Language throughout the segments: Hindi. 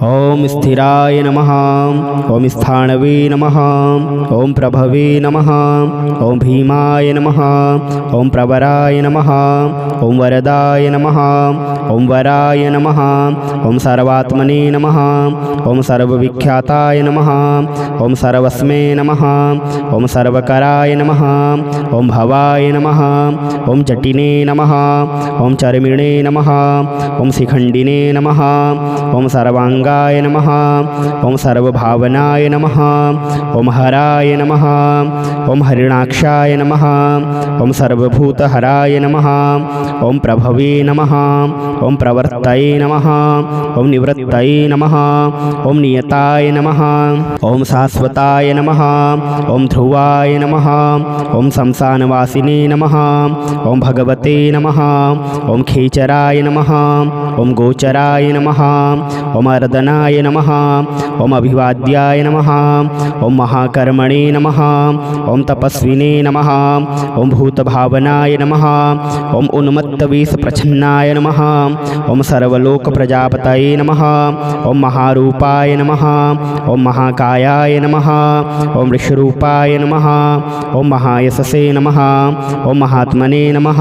ओम स्थिराय नमः। ओम स्थाणवे नमः। ओम प्रभवे नमः। ओम भीमाय नमः। ओम प्रवराय नमः। ओम वरदाय नमः। ओम वराय नमः। ओम सर्वात्मने नमः। ओम सर्वविख्याताय नमः। ओम सर्वस्मै नमः। ओम सर्वकराय नमः। ओम भवाय नमः। ओम जटिने नमः। ओम चर्मिणे नमः। ओम शिखंडिने नमः। ओम सर्वांगाय नमः। ओम सर्वभावनाय नमः। ओम हराय नमः। ओम हरिणाक्षाय नमः। ओम सर्वभूतहराय नमः। ओम प्रभवे नमः। ओम प्रवर्तये नमः। ओम निवृत्तये नमः। ओम नियताय नमः। ओम शाश्वताय नमः। ओम ध्रुवाय नमः। ओम शमशानवासिने नमः। ओम भगवते नमः। ओम खेचराय नमः। ओम गोचराय नमः। ओम अर्दनाय नमः। ओम अभिवाद्याय नमः। ओम महाकर्मणे नमः। ओम तपस्विने नमः। ओम भूतभावनाय नमः। ओम उन्मत्तवेशप्रच्छन्नाय नमः। ओम सर्वलोकप्रजापतये नमः। ओम महारूपाय नमः। ओम महाकायाय नमः। ओम ऋषरूपाय नमः। ओम महायशसे नमः। ओम महात्मने नमः।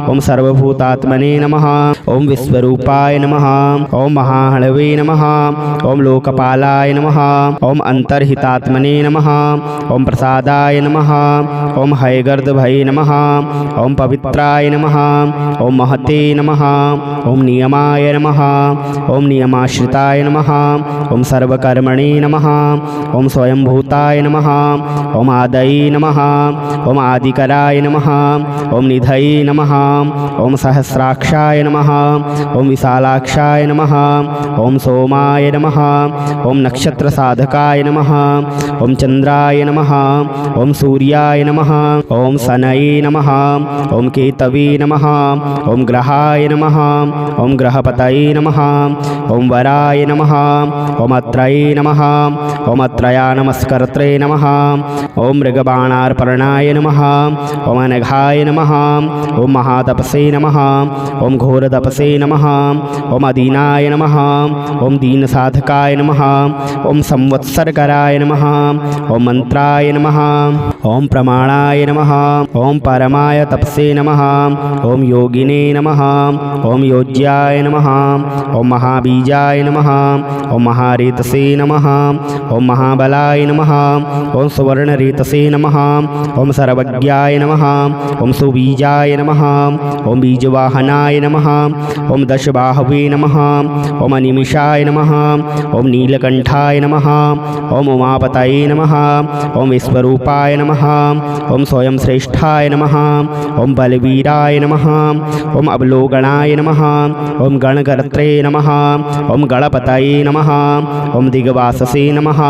ओम सर्वभूतात्मने नमः। ओम विश्वरूपाय नमः। ओम महाहणवे नमः। ओम लोकपालाय नमः। ओम अंतर्हितात्मने नमः। ओम प्रसादाय नमः। ओम हयगर्दभये नमः। ओम पवित्राय नमः। ओम महते नमः। ओम नियमाय नमः। ओम नियमाश्रिताय नमः। ओम सर्वकर्मणे नमः। ओम स्वयंभूताय नमः। ओम आदये नमः। ओम आदिकराय नमः। ओम निधये नमः। ओम सहस्राक्षाय नमः। ओम विशालाक्षाय नमः। ओम सोमाय नमः। ओम नक्षत्र साधकाय नमः। ओम चंद्राय नमः। ओम सूर्याय नमः। ओम शनये नमः। ओम केतवे नमः। ओम ग्रहाय नमः। ओम ग्रहपतये नमः। ओम वराय नमः। ओम अत्रये नमः। ओम अत्रया नमस्कर्त्रे नमः। ओम मृगबाणार्पणाय नमः। ओम अनघाय नमः। ओम महातपसे नमः। ओम घोरतपसे नमः। ओम अदीनाय नमः। ओम दीनसाधकाय नमः। ओम संवत्सरकराय नमः। ओम मंत्राय नमः। ओम प्रमाणाय नमः। ओम परमाय तपसे नमः। ओम योगिने नमः। ओम योज्याय नमः। ओम महाबीजाय नमः। ओम महारेतसे नमः। ओम महाबलाय नमः। ओम सुवर्णरेतसे नमः। ओम सर्वज्ञाय नमः। ओम सुबीजाय नमः। ओम बीजवाहनाय नमः। ओम दशबाहवे नमः। ओम अनिमिषाय नमः। ओम नीलकंठाय नमः। ओम उमापतये नमः। ओम विश्वरूपाय नमः। ओम स्वयं श्रेष्ठाय नमः। ओम बलवीराय नमः। ओम अवलोकनाय नमः। ओम गणकर्त्रे नमः। ओम गणपतये नमः। ओम दिग्वाससे नमः।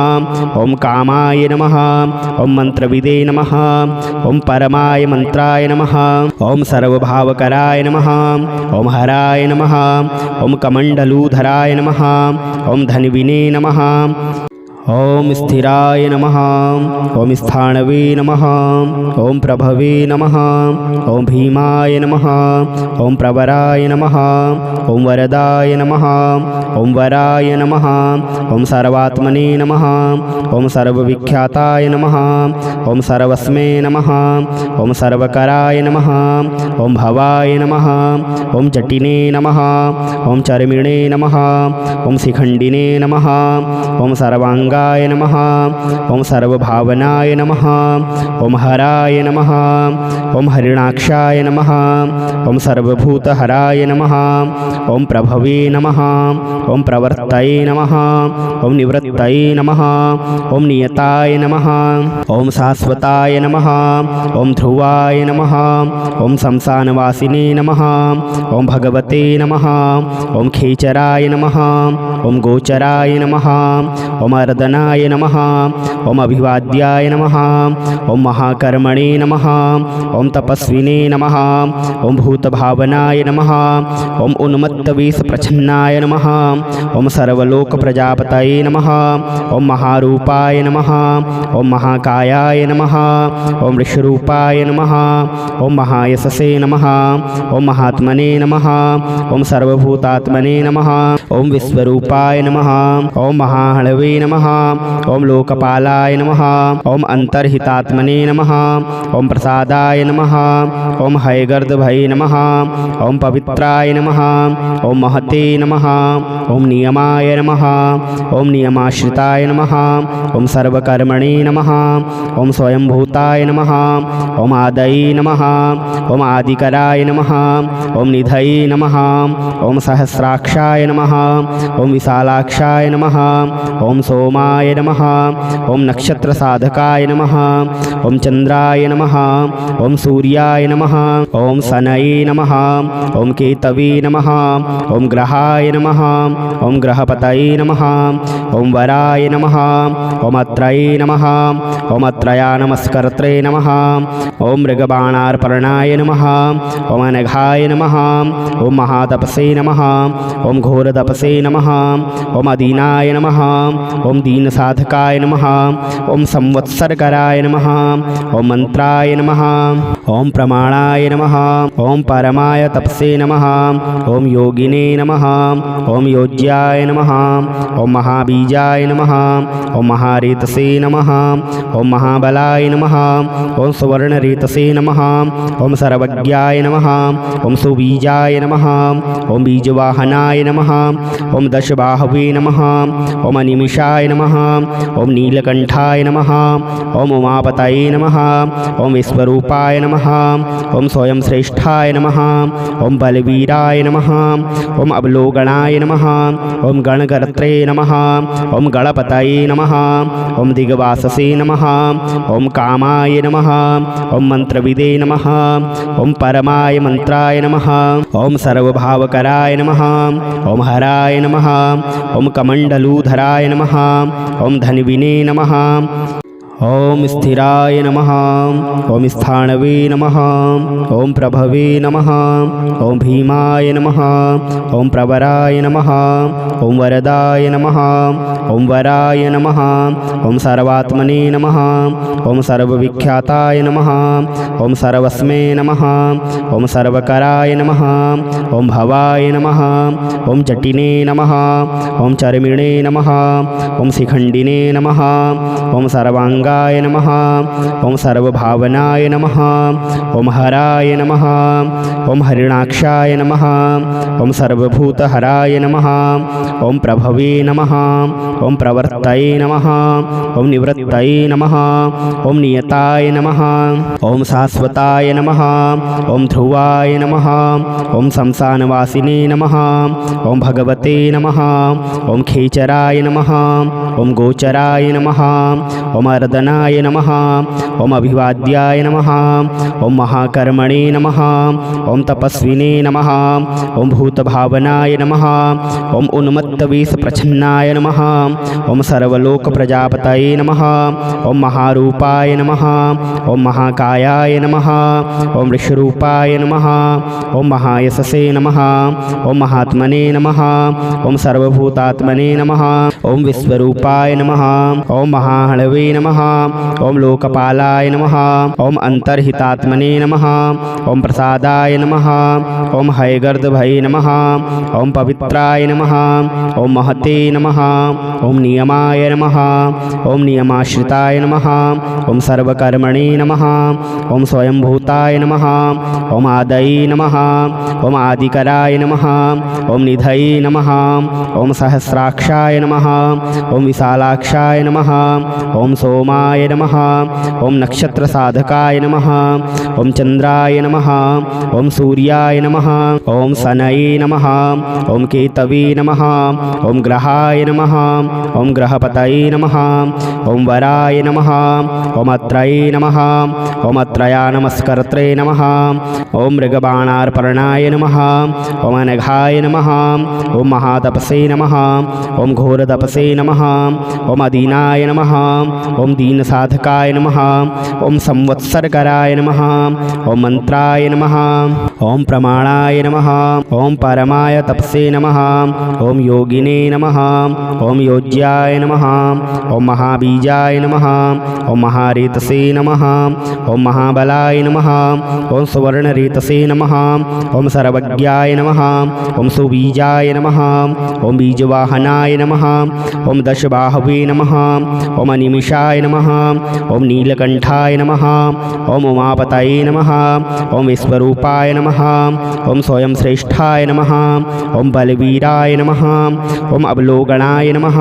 ओम कामाय नमः। ओम मंत्रविदे नमः। ओम परमाय मंत्राय नमः। ओम सर्वभावकराय नमः। ओम हराय नमः। ओम कमंडलूधराय नमः। ओम धन्विने नमः। ओम स्थिराय नमः। ओम स्थाणवे नमः। ओम प्रभवे नमः। ओम भीमाय नमः। ओम प्रवराय नमः। ओम वरदाय नमः। ओम वराय नमः। ओम सर्वात्मने नमः। ओम सर्वविख्याताय नमः। ओम सर्वस्मै नमः। ओम सर्वकराय नमः। ओम भवाय नमः। ओम जटिने नमः। ओम चर्मिणे नमः। ओम शिखंडिने नमः। ओम सर्वांगाय नमः। ओम सर्वभावनाय नमः। ओम हराय नमः। ओम हरिणाक्षाय नमः। ओम सर्वभूतहराय नमः। ओम प्रभवे नमः। ओम प्रवर्तये नमः। ओम निवृत्तये नमः। ओम नियताय नमः। ओम शाश्वताय नमः। ओम ध्रुवाय नमः। ओम शमशानवासिने नमः। ओम भगवते नमः। ओम खेचराय नमः। ओम गोचराय नमः। ओम अर्दनाय अर्दनाय नमः। ओम अभिवाद्याय नमः। ओम महाकर्मणे नमः। ओम तपस्विने नमः। ओम भूतभावनाय नमः। ओम उन्मत्तवेषप्रच्छन्नाय नमः। ओम सर्वलोकप्रजापतये नमः। ओम महारूपाय नमः। ओम महाकायाय नमः। ओम ऋषरूपाय नमः। ओम महायशसे नमः। ओम महात्मने नमः। ओम सर्वभूतात्मने नमः। ओम विश्वरूपाय नमः। ओम महाहणवे नमः। ओम लोकपालाय नमः। ओम अंतर्हितात्मने नमः। ओम प्रसादाय नमः। ओम हयगर्दभये नमः। ओम पवित्राय नमः। ओम महते नमः। ओम नियमाय नमः। ओम नियमाश्रिताय नमः। ओम सर्वकर्मणे नमः। ओम स्वयंभूताय नमः। ओम आदये नमः। ओम आदिकराय नमः। ओम निधये नमः। ओम सहस्राक्षाय नमः। ओम विशालाक्षाय नमः। ओम सोमाय नमः। ओम नक्षत्रसाधकाय नमः। ओम चंद्राय नमः। ओम सूर्याय नमः। ओम शनये नमः। ओम केतवे नमः। ओम ग्रहाय नमः। ओम ग्रहपतये नमः। ओम वराय नमः। ओम अत्रये नमः। ओम अत्रया नमस्कर्त्रे नमः। ओम मृगबाणार्पणाय नमः। ओम अनघाय नमः। ओम महातपसे नमः। ओम घोरतपसे नमः। ओम अदीनाय नमः। ओम दीनसाधकाय नमः। ओम संवत्सरकराय नमः। ओम मंत्राय नमः। ओम प्रमाणाय नमः। ओम परमाय तपसे नमः। ओम योगिने नमः। ओम योज्याय नमः। ओम महाबीजाय नमः। ओम महारेतसे नमः। ओम महाबलाय नमः। ओम सुवर्णरेतसे नमः। ओम सर्वज्ञाय नमः। ओम सुबीजाय नमः। ओम बीजवाहनाय नमः। ओम दशबाहवे नमः। ओम अनिमिषाय नमः। ओम नीलकंठाय नमः। ओम उमापतये नमः। ओम विश्वरूपाय नमः। ओम स्वयं श्रेष्ठाय नमः। ओम बलवीराय नमः। ओम अवलोकनाय नमः। ओम गणकर्त्रे नमः। ओम गणपतये नमः। ओम दिग्वाससे नमः। ओम कामाय नमः। ओम मंत्रविदे नमः। ओम परमाय मंत्राय नमः। ओम सर्वभावकराय नमः। ओम हराय नमः। ओम कमंडलूधराय नमः। ओम धन्विने नमः। ओम स्थिराय नमः। ओम स्थाणवे नमः। ओम प्रभवे नमः। ओम भीमाय नमः। ओम प्रवराय नमः। ओम वरदाय नमः। ओम वराय नमः। ओम सर्वात्मने नमः। ओम सर्वविख्याताय नमः। ओम सर्वस्मै नमः। ओम सर्वकराय नमः। ओम भवाय नमः। ओम जटिने नमः। ओम चर्मिणे नमः। ओम शिखंडिने नमः। ओम सर्वांगाय नमः। ओम सर्वभावनाय नमः। ओम हराय नमः। ओम हरिणाक्षाय नमः। ओम सर्वभूतहराय नमः। ओम प्रभवे नमः। ओम प्रवर्तये नमः। ओम निवृत्तये नमः। ओम नियताय नमः। ओम शाश्वताय नमः। ओम ध्रुवाय नमः। ओम शमशानवासिने नमः। ओम भगवते नमः। ओम खेचराय नमः। ओम गोचराय नमः। ओम अर्दनाय नमः। ओम अभिवाद्याय नमः। ओम महाकर्मणे नमः। ओम तपस्विने नमः। ओम भूतभावनाय नमः। ओम उन्मत्तवेषप्रच्छन्नाय नमः। ओम सर्वलोकप्रजापतये नमः। ओम महारूपाय नमः। ओम महाकायाय नमः। ओम ऋषरूपाय नमः। ओम महायशसे नमः। ओम महात्मने नमः। ओम सर्वभूतात्मने नमः। ओम विश्वरूपाय नमः। ओम महाहणवे नमः। ओम लोकपालाय नमः। ओम अंतर्हितात्मने नमः। ओम प्रसादाय नमः। ओम हयगर्दभये नमः। ओम पवित्राय नमः। ओम महते नमः। ओम नियमाय नमः। ओम नियमाश्रिताय नमः। ओम सर्वकर्मणे नमः। ओम स्वयंभूताय नमः। ओम आदये नमः। ओम आदिकराय नमः। ओम निधये नमः। ओम सहस्राक्षाय नमः। ओम विशालाक्षाय नमः। ओम सोमा सोमाय नमः। ॐ नक्षत्रसाधकाय नमः। ॐ चन्द्राय नमः। ॐ सूर्याय नमः। ॐ शनये नमः। ॐ केतवे नमः। ॐ ग्रहाय नमः। ॐ ग्रहपतये नमः। ॐ वराय नमः। ॐ अत्रये नमः। ॐ अत्रया नमस्कर्त्रे नमः। ॐ मृगबाणार्पणाय नमः। ॐ अनघाय नमः। ॐ महातपसे नमः। ॐ घोरतपसे नमः। ॐ अदीनाय नमः। ॐ दीनसाधकाय नमः। ॐ संवत्सरकराय नमः। ॐ मंत्राय नमः। ॐ प्रमाणाय नमः। ॐ परमाय तपसे नमः। ॐ योगिने नमः। ॐ योज्याय नमः। ॐ महाबीजाय नमः। ॐ महारेतसे नमः। ॐ महाबलाय नमः। ॐ सुवर्णरेतसे नमः। ॐ सर्वज्ञाय नमः। ॐ सुबीजाय नमः। ॐ बीजवाहनाय नमः। ॐ दशबाहवे नमः। ॐ अनिमिषाय नमः। ॐ नीलकण्ठाय नमः। ॐ उमापतये नमः। ॐ विश्वरूपाय नमः। ॐ स्वयं श्रेष्ठाय नमः। ॐ बलवीराय नमः। ॐ अवलोकनाय नमः।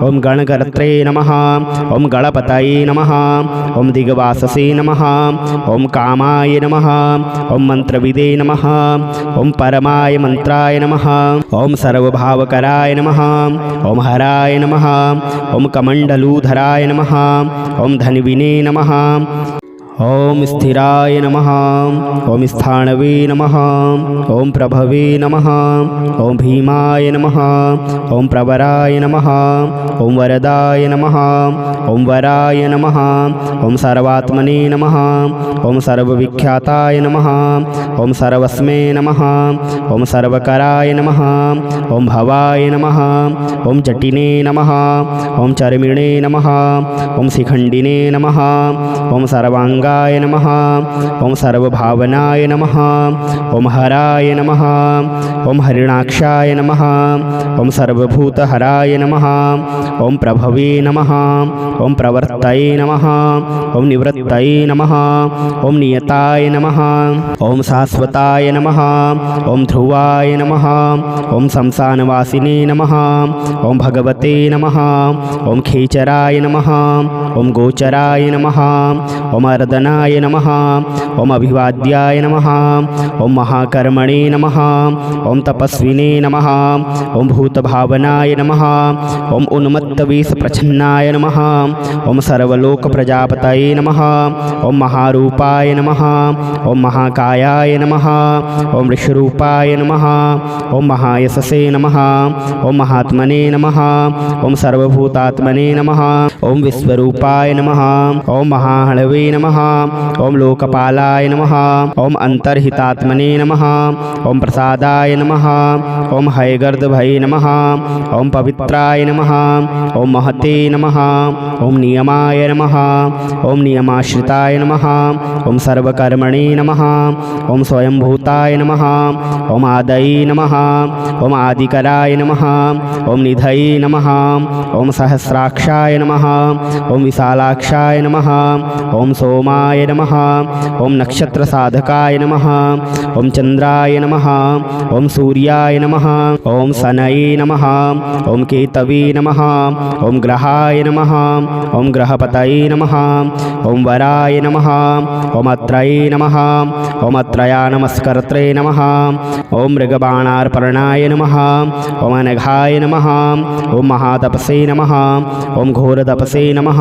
ॐ गणकर्त्रे नमः। ॐ गणपतये नमः। ॐ दिग्वाससे नमः। ॐ कामाय नमः। ॐ मंत्रविदे नमः। ॐ परमाय मंत्राय नमः। ॐ सर्वभावकराय नमः। ॐ हराय नमः। ॐ कमण्डलूधराय नमः। ॐ धन्विने नमः। ॐ स्थिराय नमः। ॐ स्थाणवे नमः। ॐ प्रभवे नमः। ॐ भीमाय नमः। ॐ प्रवराय नमः। ॐ वरदाय नमः। ॐ वराय नमः। ॐ सर्वात्मने नमः। ॐ सर्वविख्याताय नमः। ॐ सर्वस्मै नमः। ॐ सर्वकराय नमः। ॐ भवाय नमः। ॐ जटिने नमः। ॐ चर्मिणे नमः। ॐ शिखण्डिने नमः। ॐ सर्वाङ्गाय नमः। ॐ सर्वभावनाय नमः। ॐ हराय नमः। ॐ हरिणाक्षाय नमः। ॐ सर्वभूतहराय नमः। ॐ प्रभवे नमः। ॐ प्रवर्तये नमः। ॐ निवृत्तये नमः। ॐ नियताय नमः। ॐ शाश्वताय नमः। ॐ ध्रुवाय नमः। ॐ शमशानवासिने नमः। ॐ भगवते नमः। ॐ खेचराय नमः। ॐ गोचराय नमः। ॐ अर्दनाय नमः। ॐ अभिवाद्याय नमः। ॐ महाकर्मणे नमः। ॐ तपस्विने नमः। ॐ भूतभावनाय नमः। ॐ उन्मत्तवेषप्रच्छन्नाय नमः। ॐ सर्वलोकप्रजापतये नमः। ॐ महारूपाय नमः। ॐ महाकायाय नमः। ॐ ऋषरूपाय नमः। ॐ महायशसे नमः। ॐ महात्मने नमः। ॐ सर्वभूतात्मने नमः। ॐ विश्वरूपाय नमः। ॐ महाहणवे नमः। ॐ लोकपालाय नमः। ॐ अन्तर्हितात्मने नमः। ॐ प्रसादाय नमः। ॐ हयगर्दभये नमः। ॐ पवित्राय नमः। ॐ महते नमः। ॐ नियमाय नमः। ॐ नियमाश्रिताय नमः। ॐ सर्वकर्मणे नमः। ॐ स्वयंभूताय नमः। ॐ आदये नमः। ॐ आदिकराय नमः। ॐ निधये नमः। ॐ सहस्राक्षाय नमः। ॐ विशालाक्षाय नमः। ॐ सोमाय नमः। ॐ नक्षत्रसाधकाय नमः। ॐ चन्द्राय नमः। ॐ सूर्याय नमः। ॐ शनये नमः। ॐ केतवे नमः। ॐ ग्रहाय नमः। ॐ ग्रहपतये नमः। ॐ वराय नमः। ॐ अत्रये नमः। ॐ अत्रया नमस्कर्त्रे नमः। ॐ मृगबाणार्पणाय नमः। ॐ अनघाय नमः। ॐ महातपसे नमः। ॐ घोरतपसे नमः।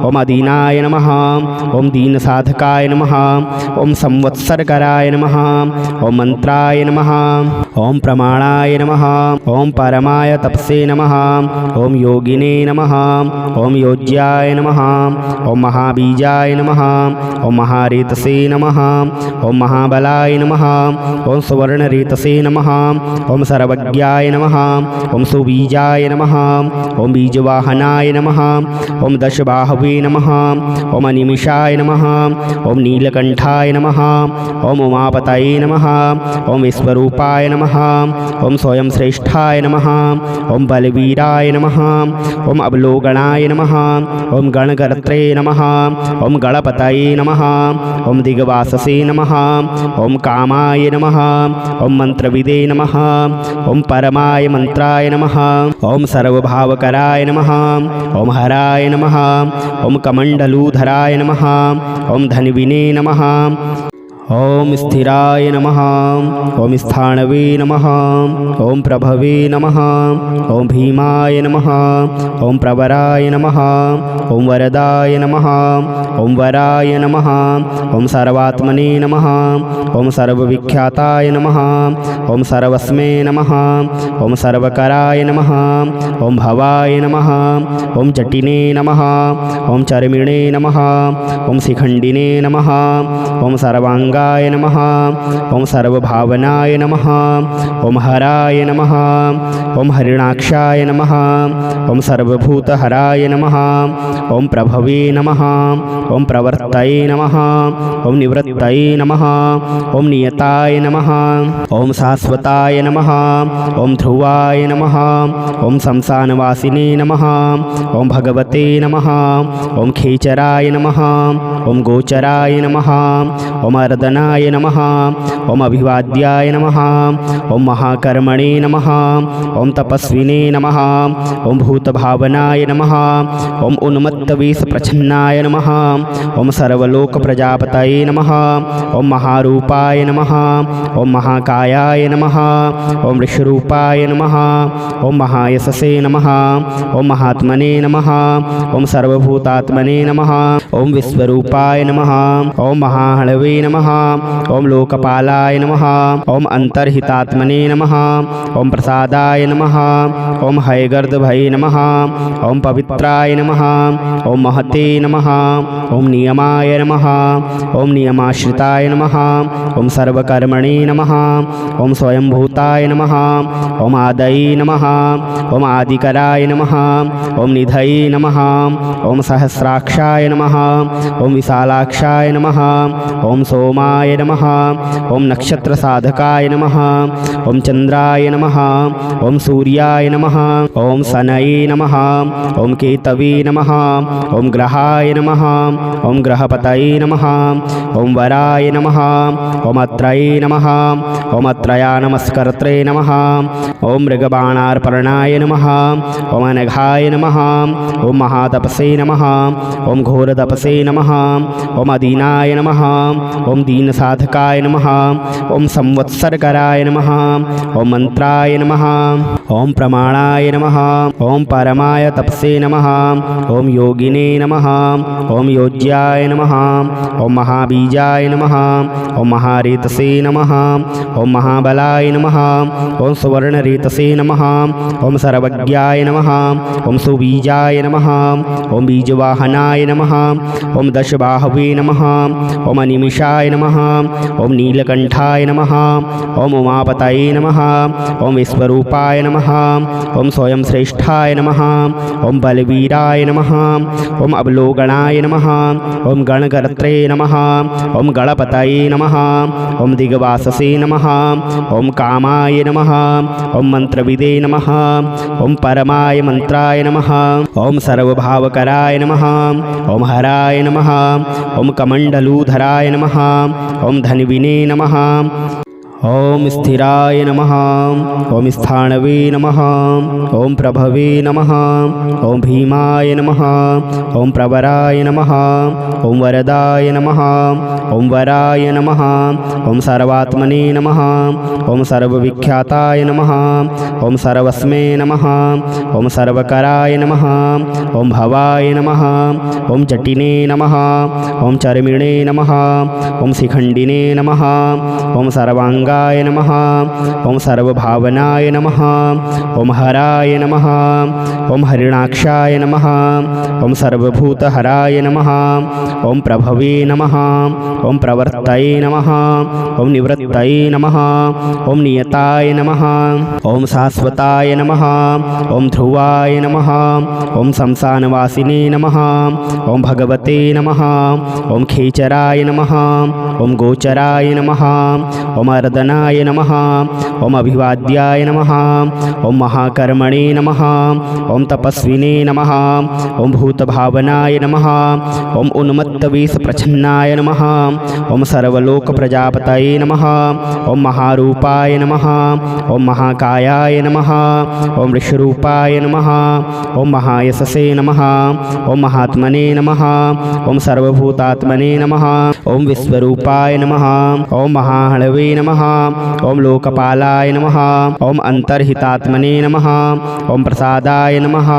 ॐ अदीनाय नमः। ॐ दीनसाधकाय नमः। ॐ संवत्सरकराय नमः। ॐ मंत्राय नमः। ॐ प्रमाणाय नमः। ॐ परमाय तपसे नमः। ॐ योगिने नमः। ॐ योज्याय नमः। ॐ महाबीजाय नमः। ॐ महारेतसे नमः। ॐ महाबलाय नमः। ॐ सुवर्णरेतसे नमः। ॐ सर्वज्ञाय नमः। ॐ सुबीजाय नमः। ॐ बीजवाहनाय नमः। ॐ दशबाहवे नमः। ॐ अनिमिषाय नमः। ॐ नीलकण्ठाय नमः। ॐ उमापतये नमः। ॐ विश्वरूपाय नमः। नमः। ओम स्वयं श्रेष्ठाय नमः। ओम बलवीराय नमः। ओम अवलोकनाय नमः। ओम गणकर्त्रे नमः। ओम गणपतये नमः। ओम दिग्वाससे नमः। ओम कामाय नमः। ओम मंत्रविदे नमः। ओम परमाय मंत्राय नमः। ओम सर्वभावकराय नमः। ओम हराय नमः। ओम कमंडलूधराय नमः। ओम धन्विने नमः। ओम स्थिराय नमः। ओम स्थाणवे नमः। ओम प्रभवे नमः। ओम भीमाय नमः। ओम प्रवराय नमः। ओम वरदाय नमः। ओम वराय नमः। ओम सर्वात्मने नमः। ओम सर्वविख्याताय नमः। ओम सर्वस्मै नमः। ओम सर्वकराय नमः। ओम भवाय नमः। ओम जटिने नमः। ओम चर्मिणे नमः। ओम शिखंडिने नमः। ओम सर्वांगाय नमः। ओम सर्वभावनाय नमः। ओम हराय नमः। ओम हरिणाक्षाय नमः। ओम सर्वभूतहराय नमः। ओम प्रभवे नमः। ओम प्रवर्तये नमः। ओम निवृत्तये नमः। ओम नियताय नमः। ओम शाश्वताय नमः। ओम ध्रुवाय नमः। ओम शमशानवासिने नमः। ओम भगवते नमः। ओम खेचराय नमः। ओम गोचराय नमः। ओम अर्दनाय नमः। ओम अभिवाद्याय नमः। ओम महाकर्मणे नमः। ओम तपस्विने नमः। ओम भूतभावनाय नमः। ओम उन्मत्तवेशप्रच्छन्नाय नमः। ओम सर्वलोकप्रजापतये नमः। ओम महारूपाय नमः। ओम महाकायाय नमः। ओम ऋषरूपाय नमः। ओम महायशसे नमः। ओम महात्मने नमः। ओम सर्वभूतात्मने नमः। ओम विश्वरूपाय नमः। ओम महाहणवे नमः। ओम लोकपालाय नमः। ओम अंतर्हितात्मने नमः। ओम प्रसादाय नमः। ओम हयगर्दभये नमः। ओम पवित्राय नमः। ओम महते नमः। ओम नियमाय नमः। ओम नियमाश्रिताय नमः। ओम सर्वकर्मणे नमः। ओम स्वयंभूताय नमः। ओम आदये नमः। ओम आदिकराय नमः। ओम निधये नमः। ओम सहस्राक्षाय नमः। ओम विशालाक्षाय नमः। ओम सोमाय नमः। ओम नक्षत्र साधकाय नमः। ओम चंद्राय नमः। ओम सूर्याय नमः। ओम शनये नमः। ओम केतवे नमः। ओम ग्रहाय नमः। ओम ग्रहपतये नमः। ओम वराय नमः। ओम अत्रये नमः। ओम अत्रया नमस्कर्त्रे नमः। ओम मृगबाणार्पणाय नमः। ओम अनघाय नमः। ओम महातपसे नमः। ओम घोरतपसे नमः। ओम अदीनाय नमः। ओम दीनसाधकाय नमः। ओम संवत्सरकराय नमः। ओम मंत्राय नमः। ओम प्रमाणाय नमः। ओम परमाय तपसे नमः। ओम योगिने नमः। ओम योज्याय नमः। ओम महाबीजाय नमः। ओम महारेतसे नमः। ओम महाबलाय नमः। ओम सुवर्णरेतसे नमः। ओम सर्वज्ञाय नमः। ओम सुबीजाय नमः। ओम बीजवाहनाय नमः। ओम दशबाहवे नमः। ओम अनिमिषाय नमः। ओम नीलकंठाय नमः। ओम उमापतये नमः। ओम विश्वरूपाय नमः। ओम स्वयं श्रेष्ठाय नमः। ओम बलवीराय नमः। ओम अवलोकनाय नमः। ओम गणकर्त्रे नमः। ओम गणपतये नमः। ओम दिग्वाससे नमः। ओम कामाय नमः। ओम मंत्रविदे नमः। ओम परमाय मंत्राय नमः। ओम सर्वभावकराय नमः। ओम हराय नमः। ओम कमंडलूधराय नमः। ओम धन्विने नमः। ओम स्थिराय नमः। ओम स्थाणवे नमः। ओम प्रभवे नमः। ओम भीमाय नमः। ओम प्रवराय नमः। ओम वरदाय नमः। ओम वराय नमः। ओम सर्वात्मने नमः। ओम सर्वविख्याताय नमः। ओम सर्वस्मै नमः। ओम सर्वकराय नमः। ओम भवाय नमः। ओम जटिने नमः। ओम चर्मिणे नमः। ओम शिखंडिने नमः। ओम सर्वांगाय नमः। ओम सर्वभावनाय नमः। ओम हराय नमः। ओम हरिणाक्षाय नमः। ओम सर्वभूतहराय नमः। ओम प्रभवे नमः। ओम प्रवर्तये नमः। ओम निवृत्तये नमः। ओम नियताय नमः। ओम शाश्वताय नमः। ओम ध्रुवाय नमः। ओम शमशानवासिने नमः। ओम भगवते नमः। ओम खेचराय नमः। ओम गोचराय नमः। ओम अर्द मर्दनाय नमः। ओम अभिवाद्याय नमः। ओम महाकर्मणे नमः। ओम तपस्विने नमः। ओम भूतभावनाय नमः। ओम उन्मत्तवेषप्रच्छन्नाय नमः। ओम सर्वलोकप्रजापतये नमः। ओम महारूपाय नमः। ओम महाकायाय नमः। ओम ऋषरूपाय नमः। ओम महायशसे नमः। ओम महात्मने नमः। ओम सर्वभूतात्मने नमः। ओम विश्वरूपाय नमः। ओम महाहणवे नमः। ओम लोकपालाय नमः। ओम अंतर्हितात्मने नमः। ओम प्रसादाय नमः।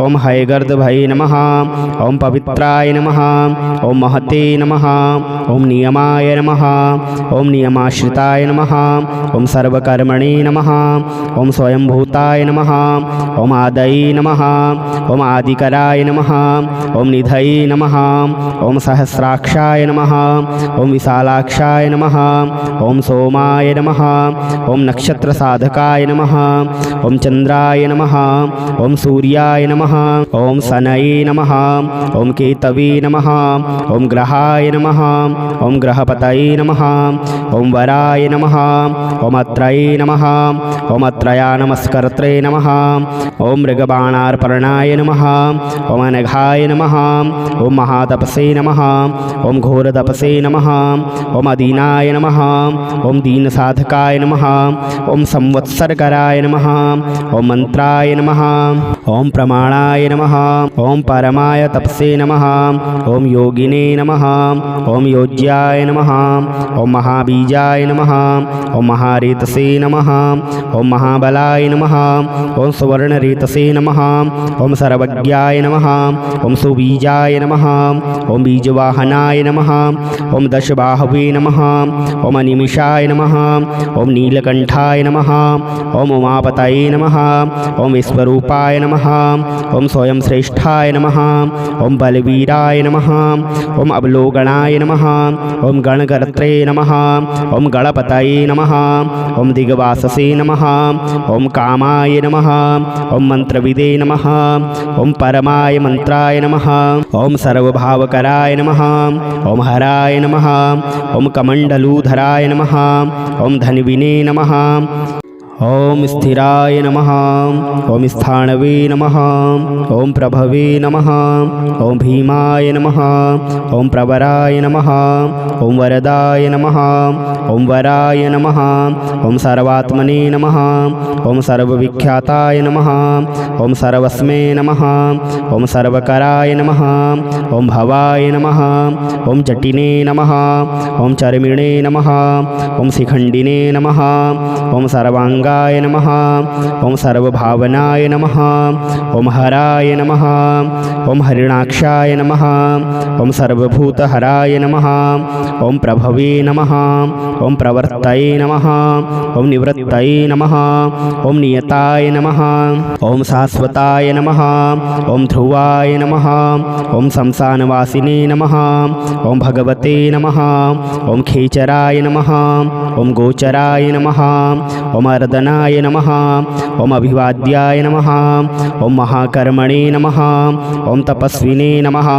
ओम हयगर्दभये नमः। ओम पवित्राय नमः। ओम महते नमः। ओम नियमाय नमः। ओम नियमाश्रिताय नमः। ओम सर्वकर्मणे नमः। ओम स्वयंभूताय नमः। ओम आदये नमः। ओम आदिकराय नमः। ओम निधये नमः। ओम सहस्राक्षाय नमः। ओम विशालाक्षाय नमः। ओम सोमाय नमः। ओम नक्षत्रसाधकाय नमः। ओम चंद्राय नमः। ओम सूर्याय नमः। ओम शनये नमः। ओम केतवे नमः। ओम ग्रहाय नमः। ओम ग्रहपतये नमः। ओम वराय नमः। ओम अत्रये नमः। ओम अत्रया नमस्कर्त्रे नमः। ओम मृगबाणार्पणाय नमः। ओम अनघाय नमः। ओम महातपसे नमः। ओम घोरतपसे नमः। ओम अदीनाय नमः। ओम दीनसाधकाय नमः। ओम संवत्सरकराय नमः। ओम मंत्राय नमः। ओम प्रमाणाय नमः। ओम परमाय तपसे नमः। ओम योगिने नमः। ओम योज्याय नमः। ओम महाबीजाय नमः। ओम महारेतसे नमः। ओम महाबलाय नमः। ओम सुवर्णरेतसे नमः। ओम सर्वज्ञाय नमः। ओम सुबीजाय नमः। ओम बीजवाहनाय नमः। ओम दशबाहवे नमः। ओम अनिमिषाय नमः। ओम नीलकंठाय नमः। ओम उमापतये नमः। ओम विश्वरूपाय नमः। ओम स्वयं श्रेष्ठाय नमः। ओम बलवीराय नमः। ओम अवलोकनाय नमः। ओम गणकर्त्रे नमः। ओम गणपतये नमः। ओम दिग्वाससे नमः। ओम कामाय नमः। ओम मंत्रविदे नमः। ओम परमाय मंत्राय नमः। ओम सर्वभावकराय नमः। ओम हराय नमः। ओम कमंडलूधराय नमः। ओम धन्विने नमः। ओम स्थिराय नमः। ओम स्थाणवे नमः। ओम प्रभवे नमः। ओम भीमाय नमः। ओम प्रवराय नमः। ओम वरदाय नमः। ओम वराय नमः। ओम सर्वात्मने नमः। ओम सर्वविख्याताय नमः। ओम सर्वस्मै नमः। ओम सर्वकराय नमः। ओम भवाय नमः। ओम जटिने नमः। ओम चर्मिणे नमः। ओम शिखंडिने नमः। ओम सर्वांगाय नमः। ओम सर्वभावनाय नमः। ओम हराय नमः। ओम हरिणाक्षाय नमः। ओम सर्वभूतहराय नमः। ओम प्रभवे नमः। ओम प्रवर्तये नमः। ओम निवृत्तये नमः। ओम नियताय नमः। ओम शाश्वताय नमः। ओम ध्रुवाय नमः। ओम शमशानवासिने नमः। ओम भगवते नमः। ओम खेचराय नमः। ओम गोचराय नमः। ओम अर्दनाय नमः। ओम अभिवाद्याय नमः। ओम महाकर्मणे नमः। ओम तपस्विने नमः।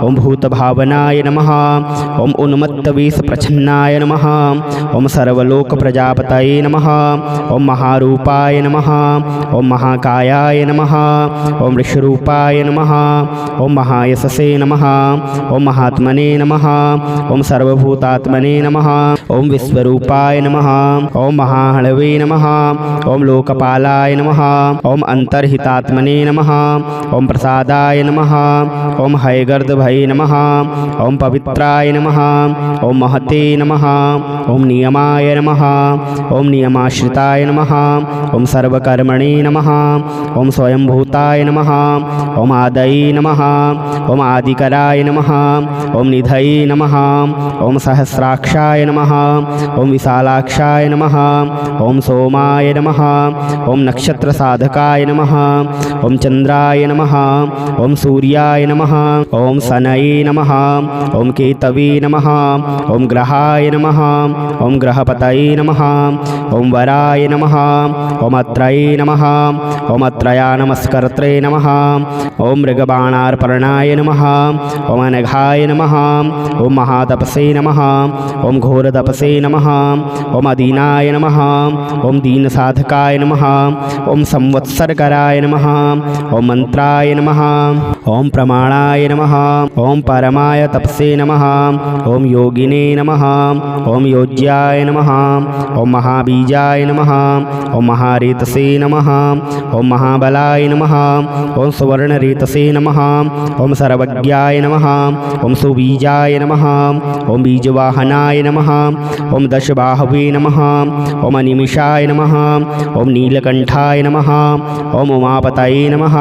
ओम भूतभावनाय नमः। ओम उन्मत्तवेषप्रच्छन्नाय नमः। ओम सर्वलोकप्रजापतये नमः। ओम महारूपाय नमः। ओम महाकायाय नमः। ओम ऋषरूपाय नमः। ओम महायशसे नमः। ओम महात्मने नमः। ओम सर्वभूतात्मने नमः। ओम विश्वरूपाय नमः। ओम महाहणवे नमः। ओम लोकपालाय नमः। ओम अंतर्हितात्मने नमः। ओम प्रसादाय नमः। ओम हयगर्दभये नमः। ओम पवित्राय नमः। ओम महते नमः। ओम नियमाय नमः। ओम नियमाश्रिताय नमः। ओम सर्वकर्मणे नमः। ओम स्वयंभूताय नमः। ओम आदये नमः। ओम आदिकराय नमः। ओम निधये नमः। ओम सहस्राक्षाय नमः। ओम विशालाक्षाय नमः। ओम सोमा सोमाय नमः। ओम नक्षत्रसाधकाय नमः। ओम चंद्राय नमः। ओम सूर्याय नमः। ओम शनये नमः। ओम केतवे नमः। ओम ग्रहाय नमः। ओम ग्रहपतये नमः। ओम वराय नमः। ओम अत्रये नमः। ओम अत्रया नमस्कर्त्रे नमः। ओम मृगबाणार्पणाय नमः। ओम अनघाय नमः। ओम महातपसे नमः। ओम घोरतपसे नमः। ओम अदीनाय नमः। ओम दीनसाधकाय नमः। ओम संवत्सरकराय नमः। ओम मंत्राय नमः। ओम प्रमाणाय नमः। ओम परमाय तपसे नमः। ओम योगिने नमः। ओम योज्याय नमः। ओम महाबीजाय नमः। ओम महारेतसे नमः। ओम महाबलाय नमः। ओम सुवर्णरेतसे नमः। ओम सर्वज्ञाय नमः। ओम सुबीजाय नमः। ओम बीजवाहनाय नमः। ओम दशबाहवे नमः। ओम अनिमिषाय नमः। ओम नीलकंठाय नमः। ओम उमापतये नमः।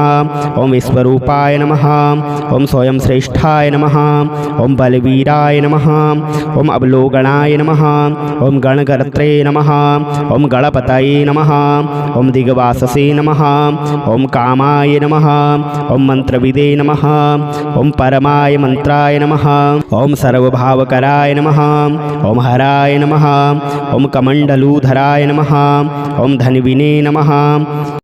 ओम विश्वरूपाय नमः। ओम स्वयं श्रेष्ठाय नमः। ओम बलवीराय नमः। ओम अवलोकनाय नमः। ओम गणकर्त्रे नमः। ओम गणपतये नमः। ओम दिग्वाससे नमः। ओम कामाय नमः। ओम मंत्रविदे नमः। ओम परमाय मंत्राय नमः। ओम सर्वभावकराय नमः। ओम हराय नमः। ओम कमंडलूधराय नमः। ओम धन्विने नमः।